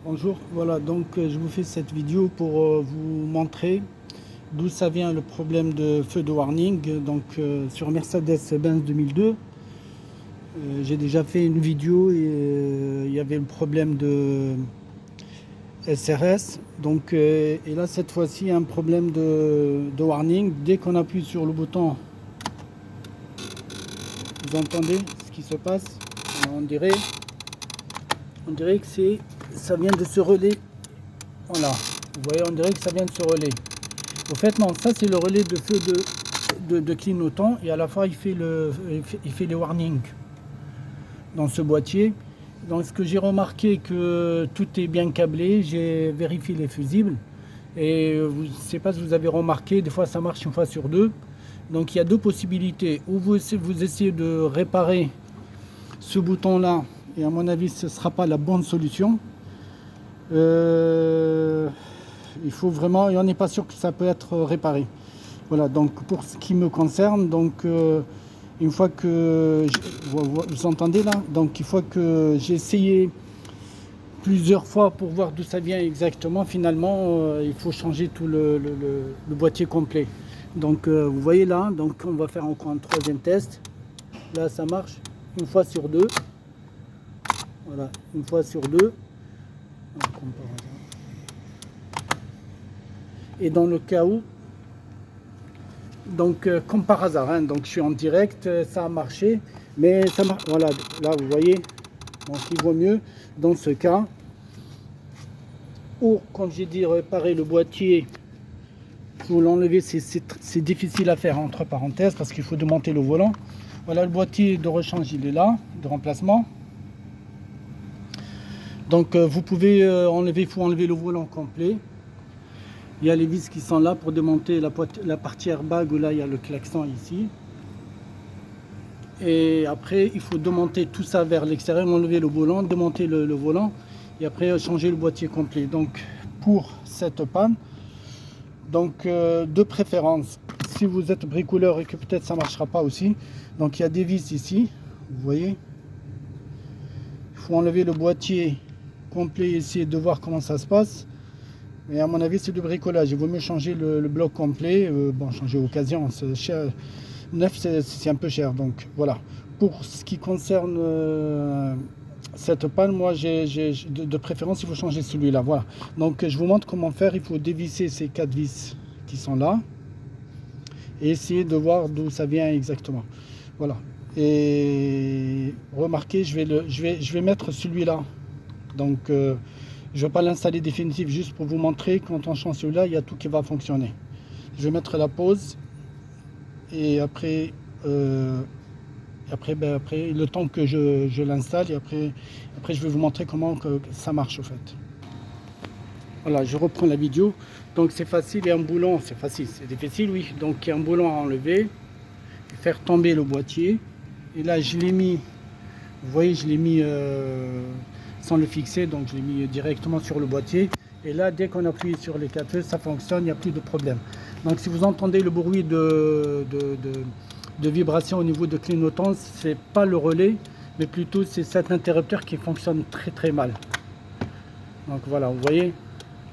Bonjour, voilà donc je vous fais cette vidéo pour vous montrer d'où ça vient le problème de feu de warning. Donc sur Mercedes-Benz 2002, j'ai déjà fait une vidéo et il y avait le problème de SRS. Donc et là cette fois-ci il y a un problème de warning. Dès qu'on appuie sur le bouton, vous entendez ce qui se passe. Alors, on dirait que ça vient de se relais. Voilà, vous voyez, on dirait que ça vient de se relais. Au fait, non, ça c'est le relais de feu de clignotant et à la fois il fait les warnings dans ce boîtier. Donc ce que j'ai remarqué que tout est bien câblé, j'ai vérifié les fusibles et je ne sais pas si vous avez remarqué, des fois ça marche une fois sur deux. Donc il y a deux possibilités, ou vous essayez de réparer ce bouton là et à mon avis ce ne sera pas la bonne solution. Il faut vraiment, et on n'est pas sûr que ça peut être réparé. Voilà, donc pour ce qui me concerne, donc une fois que vous entendez là, donc une fois que j'ai essayé plusieurs fois pour voir d'où ça vient exactement, finalement il faut changer tout le boîtier complet. Donc vous voyez là, donc on va faire encore un troisième test. Là ça marche une fois sur deux. Voilà, une fois sur deux. Et dans le cas où, donc comme par hasard, hein, donc je suis en direct, ça a marché, mais ça marche. Voilà, là vous voyez, donc il vaut mieux dans ce cas, ou comme j'ai dit, réparer le boîtier. Pour l'enlever, c'est difficile à faire entre parenthèses parce qu'il faut démonter le volant. Voilà, le boîtier de rechange, il est là, de remplacement. Donc vous pouvez enlever, il faut enlever le volant complet. Il y a les vis qui sont là pour démonter la partie airbag où là il y a le klaxon ici. Et après il faut démonter tout ça vers l'extérieur, enlever le volant, démonter le volant et après changer le boîtier complet. Donc pour cette panne, donc de préférence, si vous êtes bricoleur et que peut-être ça ne marchera pas aussi, donc il y a des vis ici, vous voyez. Il faut enlever le boîtier complet et essayer de voir comment ça se passe. Mais à mon avis, c'est du bricolage. Il vaut mieux changer le bloc complet. Bon, changer occasion, c'est cher. Neuf, c'est un peu cher. Donc voilà. Pour ce qui concerne cette panne, moi, de préférence, il faut changer celui-là. Voilà. Donc je vous montre comment faire. Il faut dévisser ces 4 vis qui sont là et essayer de voir d'où ça vient exactement. Voilà. Et remarquez, je vais mettre celui-là. Donc je ne vais pas l'installer définitif, juste pour vous montrer quand on change celui-là, il y a tout qui va fonctionner. Je vais mettre la pause et après, après le temps que je l'installe et après je vais vous montrer comment que ça marche au fait. Voilà, je reprends la vidéo. Donc c'est facile, il y a un boulon, c'est facile, c'est difficile, oui. Donc il y a un boulon à enlever, faire tomber le boîtier. Et là je l'ai mis, vous voyez, je l'ai mis sans le fixer, donc je l'ai mis directement sur le boîtier. Et là, dès qu'on appuie sur les 4 feux, ça fonctionne, il n'y a plus de problème. Donc si vous entendez le bruit de vibration au niveau de clignotant, c'est pas le relais, mais plutôt c'est cet interrupteur qui fonctionne très très mal. Donc voilà, vous voyez,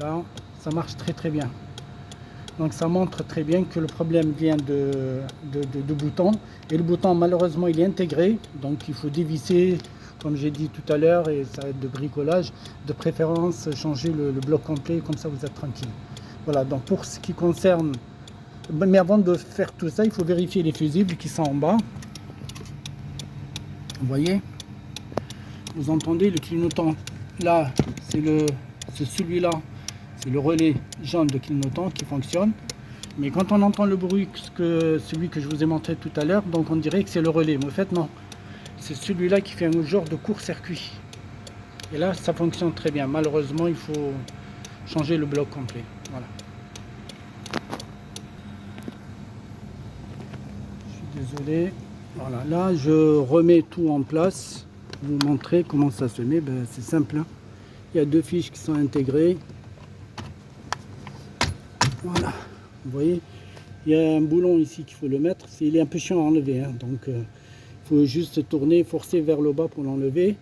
là, ça marche très très bien. Donc ça montre très bien que le problème vient de bouton. Et le bouton, malheureusement, il est intégré, donc il faut dévisser, comme j'ai dit tout à l'heure, et ça va être de bricolage. De préférence, changer le bloc complet, comme ça vous êtes tranquille. Voilà, donc pour ce qui concerne... Mais avant de faire tout ça, il faut vérifier les fusibles qui sont en bas. Vous voyez, vous entendez le clignotant. Là, c'est celui-là, c'est le relais jaune de clignotant qui fonctionne. Mais quand on entend le bruit, celui que je vous ai montré tout à l'heure, donc on dirait que c'est le relais. Mais en fait, non. C'est celui-là qui fait un genre de court-circuit. Et là, ça fonctionne très bien. Malheureusement, il faut changer le bloc complet. Voilà. Je suis désolé. Voilà, là, je remets tout en place. Pour vous montrer comment ça se met. Ben, c'est simple. Hein. Il y a deux fiches qui sont intégrées. Voilà. Vous voyez, il y a un boulon ici qu'il faut le mettre. Il est un peu chiant à enlever. Hein. Donc, il faut juste tourner, forcer vers le bas pour l'enlever.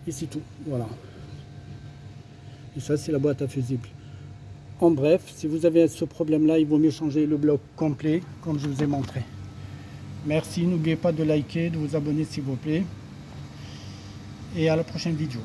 Et c'est tout. Voilà. Et ça, c'est la boîte à fusibles. En bref, si vous avez ce problème-là, il vaut mieux changer le bloc complet, comme je vous ai montré. Merci, n'oubliez pas de liker, de vous abonner s'il vous plaît. Et à la prochaine vidéo.